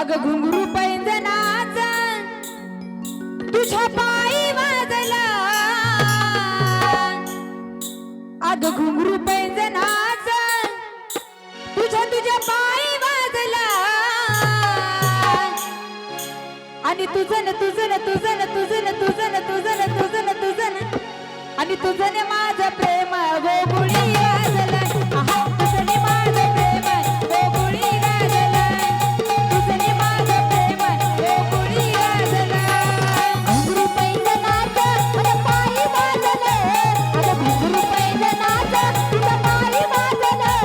अग घुंगरू पैंजनाचा तुझ्या पायी वाजला, अग घुंगरू पैंजनाचा तुझ्या पायी वाजला, आणि तुझन तुझन तुझन तुझन तुझन तुझन तुझन तुझन आणि तुझने माझं प्रेम गोकुळी गाजला, आहा तुझने माझं प्रेम गोकुळी गाजला, तुझने माझं प्रेम गोकुळी गाजला. घुंगरू पैंजनाचं तुझ्या पायी वाजलं, अगं घुंगरू पैंजनाचं तुझ्या पायी वाजलं,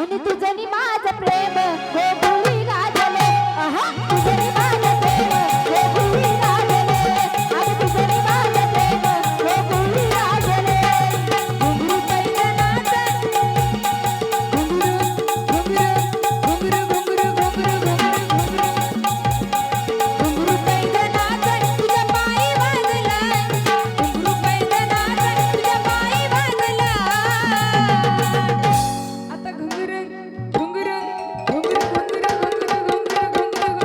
आणि तुझनी माझं प्रेम गोकुळी गाजलं, आहा तुझनी माझं प्रेम गोकुळी गाजलं, आणि तुझनी माझं प्रेम गोकुळी गाजलं. घुंगरू पैंजनाचा घुंगरू घुंगरू घुंगरू घुंगरू घुंगरू घुंगरू पैंजनाचा तुझ्या पायी वाजला, घुंगरू पैंजनाचा तुझ्या पायी वाजला. आता घुंगरू घुंगरू घुंगरू घुंगरू घुंगरू घुंगरू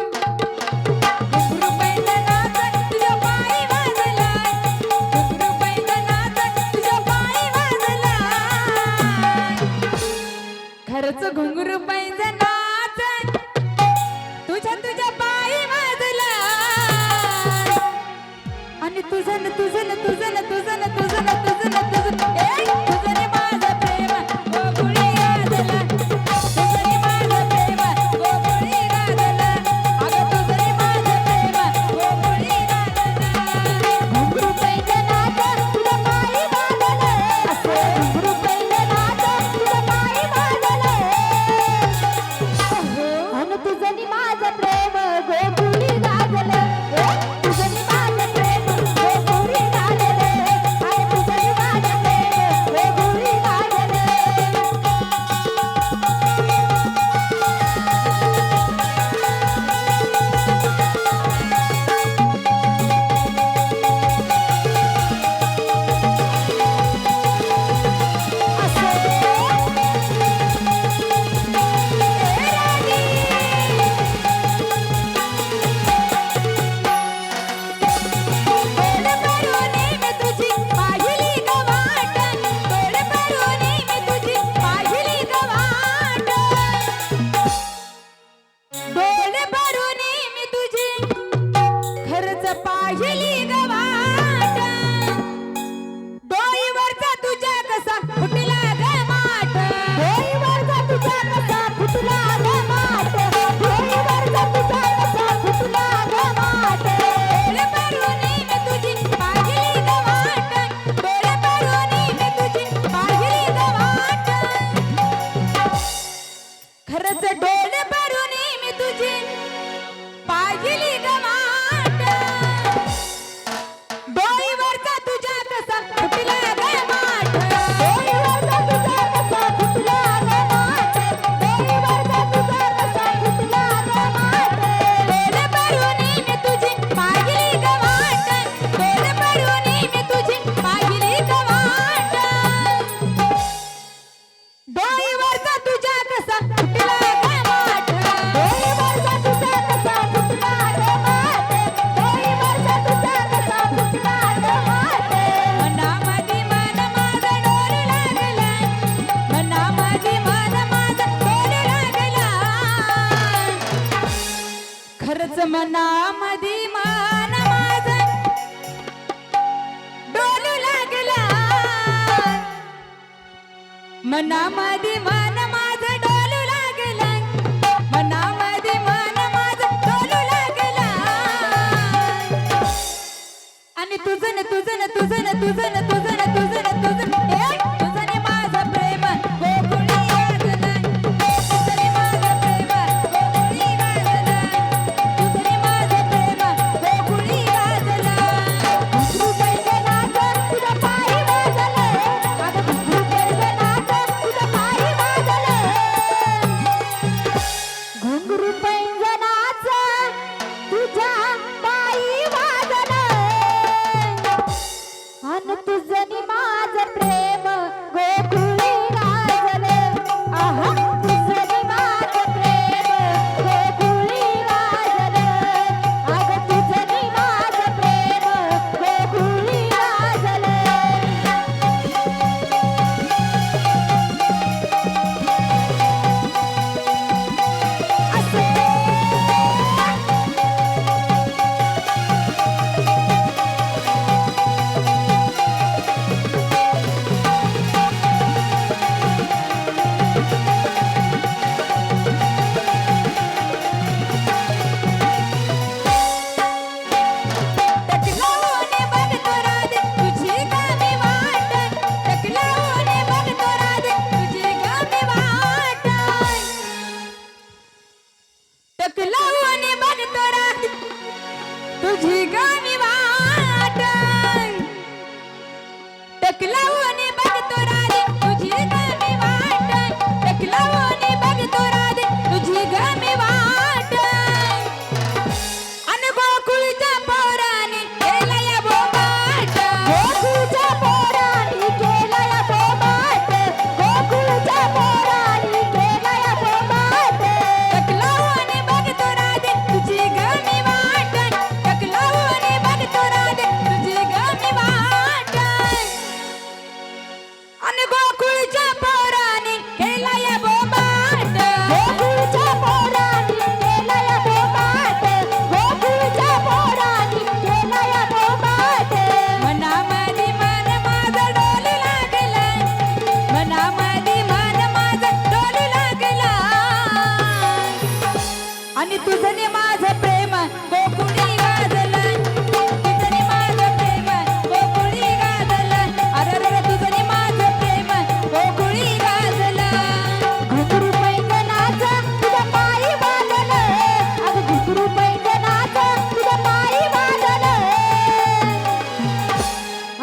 घुंगरू पैंजनाचा तुझ्या पायी वाजला, घुंगरू पैंजनाचा तुझ्या पायी वाजला. खरंच घुंगरू पैंजनाचा तुझ्या पायी वाजला, आणि तुझन तुझन तुझन तुझन तुझन तुझन तुझन तुझने माझं प्रेम गोकुळी गाजला, तुझने माझं प्रेम गोकुळी गाजला, अगं तुझने माझं प्रेम गोकुळी गाजला. घुंगरू पैंजनाचं तुझ्या पायी वाजलं, घुंगरू पैंजनाचं तुझ्या पायी वाजलं, आणि तुझनी माझं प्रेम गोकुळी गाजलं, तुझनी माझं प्रेम गोकुळी गाजलं, आणि तुझनी माझं प्रेम गोकुळी गाजलं. डोळे भरून मी तुझी पाहिली ग वाट, डोळे भरून मी तुझी पाहिली ग वाट, डोळे भरून मी तुझी खरंच पाहिली ग वाट, डोईवरचा तुझ्या कसा फुटला ग माठ, डोईवरचा तुझा कसा फुटला ग माठ, डोईवरचा तुझा कसा फुटला ग माठ. डोळे भरून मी तुझी पाहिली ग वाट, डोळे भरून मी तुझी पाहिली ग वाट, खरंच डोळे भरून मी तुझी पाहिली ग वाट, डोईवरचा तुझ्या कसा फुटला ग माठ, डोईवरचा तुझा कसा फुटला ग माठ, डोईवरचा तुझा कसा फुटला ग माठ. डोळे भरून मी तुझी पाहिली ग वाट, डोळे भरून मी तुझी पाहिली ग वाट, डोईवरचा तुझ्या कसा फुटला ग माठ, डोईवरचा तुझा कसा फुटला ग माठ, डोईवरचा तुझा कसा फुटला ग माठ. मनामध्ये मन माझं डोलू लागला, मनामध्ये मन माझं डोलू लागला, खरंच मनामध्ये मन माझं डोलू लागला, मनामध्ये मन माझं डोलू लागला, मनामध्ये मन माझं डोलू लागला, आणि तुझन तुझन तुझन तुझन तुझन तुझन तुझन तुझने माझं प्रेम गोकुळी गाजला, तुझने माझं प्रेम गोकुळी गाजला, तुझने माझं प्रेम गोकुळी गाजला. घुंगरू पैंजनाचं तुझ्या पायी वाजलं, अगं घुंगरू पैंजनाचं तुझ्या पायी वाजलं, घुंगरू पैंजनाचं तुझ्या पायी वाजलं, आणि तुझनी माझं प्रेम टकलावून बघतो राधे तुझी ग मी वाट टकलावून बघतो राधे तुझी ग मी वाट अन गोकुळच्या पोराने केला या बोबाट गोकुळच्या पोरांनी केला या बोबाट गोकुळच्या पोरांनी केला या बोबाट टकलावून बघतो राधे तुझी ग मी वाट टकलावून बघतो राधे तुझी ग मी वाट अन गोकुळच्या पोराने केला या बोबाट गोकुळच्या पोरांनी केला या बोबाट गोकुळच्या पोरांनी केला या बोबाट मनामध्ये मन माझं डोलू लागलं मनामध्ये मन माझं डोलू लागला आणि तुझं ने माझं प्रेम गोकुळी गाजलं तुझं ने माझं प्रेम गोकुळी गाजलं अरे तुझं ने माझं प्रेम गोकुळी गाजलं घुंगरू पैंजनाचं तुझ्या पायी वाजलं अगं घुंगरू पैंजनाचं तुझ्या पायी वाजलं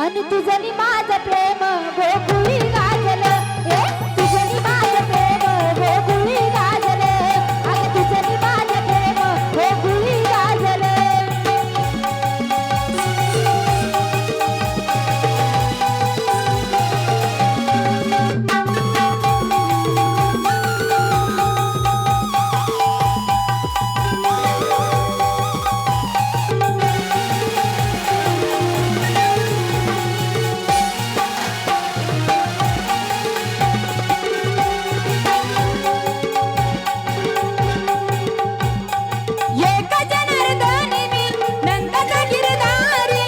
आणि तुझं नि माझं प्रेम गोकुळी गाजलं तुझं नि माझं प्रेम गोकुळी गाजलं अगं तुझं नि माझं प्रेम गोकुळी गाजलं एक जनार्दनी मी नंदाचा गिरधारी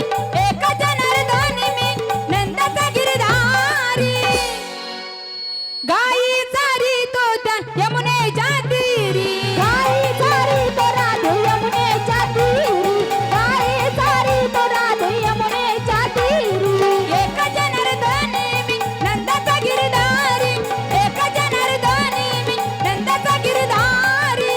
एक जनार्दनी मी नंदाचा गिरधारी गाई चारी तो त्या यमुनेच्या तीरी गाई चारी तो राधे यमुनेच्या तीरी गाई चारी तो राधे यमुनेच्या तीरी एक जनार्दनी मी नंदाचा गिरधारी एक जनार्दनी मी नंदाचा गिरधारी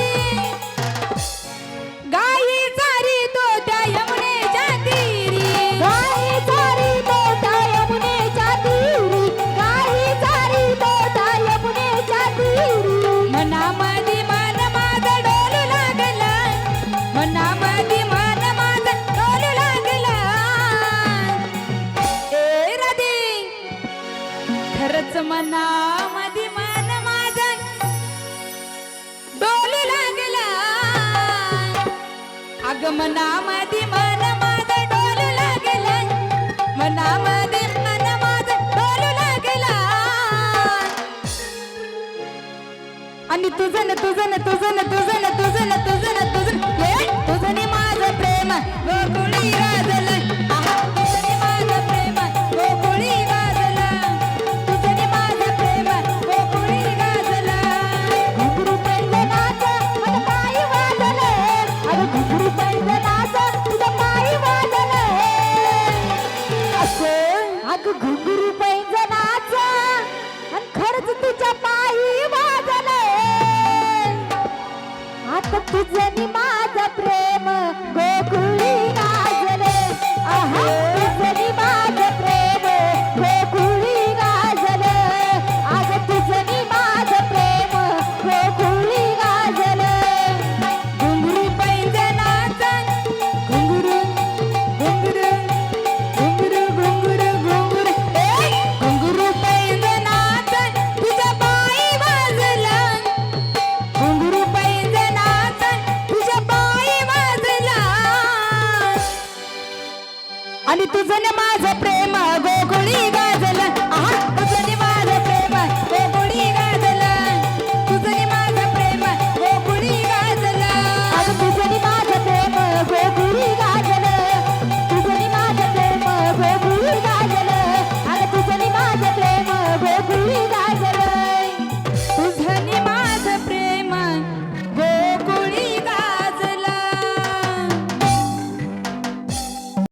गाई चारी तो त्या यमुनेच्या तीरी गाई चारी तोटा यमुनेच्या तीरी गाई चारी तोटा यमुनेच्या तीरी मनामध्ये मन माझं डोलू लागला मनामध्ये मन माझं डोलू लागला ए राधे खरंच मनामध्ये मन माझं डोलू लागला अग मनामध्ये मन माझं डोलू लागला मनामध्ये मन माझं डोलू लागला आणि तुझं न तुझं न तुझं न तुझं न तुझं न तुझं न तुझं तुझं ने माझं प्रेम गोकुळी गाजलं आहा तुझं ने माझं प्रेम गोकुळी गाजलं तुझं ने माझं प्रेम गोकुळी गाजलं घुंगरू पैंजनाचं तुझ्या पायी वाजलं अगं घुंगरू पैंजनाचं तुझ्या पायी वाजलं असं अगं घुंगरू पैंजनाचं आणि खरंच तुझ्या पायी वाजलं आता तुझं नि माझं प्रेम गोकुळी गाजलं आहा तुझं नि माझं प्रेम गोकुळी गाजलं अगं तुझं नि माझं प्रेम गोकुळी गाजलं घुंगरू पैंजनाचा घुंगरू घुंगरू घुंगरू घुंगरू घुंगरू घुंगरू पैंजनाचा तुझ्या पायी वाजला घुंगरू पैंजनाचा तुझ्या पायी वाजला आणि तुझं न माझं प्रेम गोकुळी गाजलं